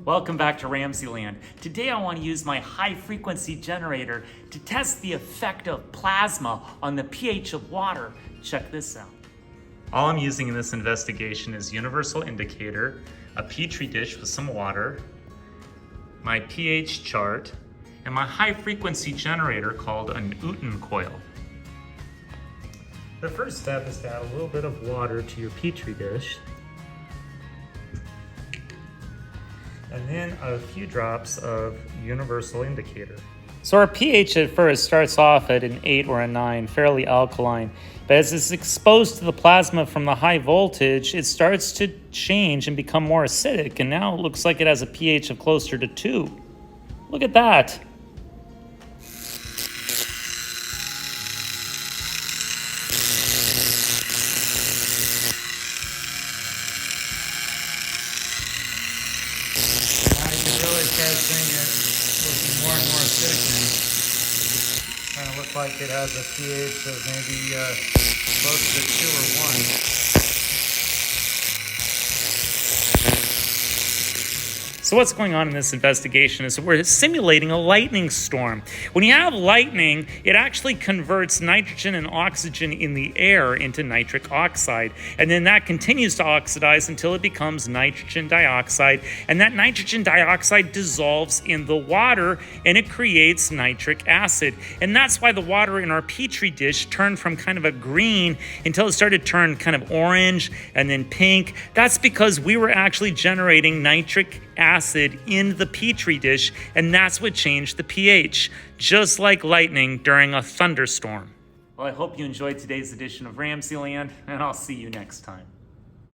Welcome back to RamZland. Today I want to use my high frequency generator to test the effect of plasma on the pH of water. Check this out. All I'm using in this investigation is universal indicator, a petri dish with some water, my pH chart, and my high frequency generator called an Uten coil. The first step is to add a little bit of water to your petri dish, and then a few drops of universal indicator. So our pH at first starts off at an 8 or a 9, fairly alkaline. But as it's exposed to the plasma from the high voltage, it starts to change and become more acidic, and now it looks like it has a pH of closer to 2. Look at that. Looking more and more acidic now. Kind of looks like it has a pH of maybe close to 2 or 1. So what's going on in this investigation is we're simulating a lightning storm. When you have lightning, it actually converts nitrogen and oxygen in the air into nitric oxide. And then that continues to oxidize until it becomes nitrogen dioxide. And that nitrogen dioxide dissolves in the water and it creates nitric acid. And that's why the water in our petri dish turned from kind of a green until it started to turn kind of orange and then pink. That's because we were actually generating nitric acid in the petri dish, and that's what changed the pH, just like lightning during a thunderstorm. Well, I hope you enjoyed today's edition of RamZland, and I'll see you next time.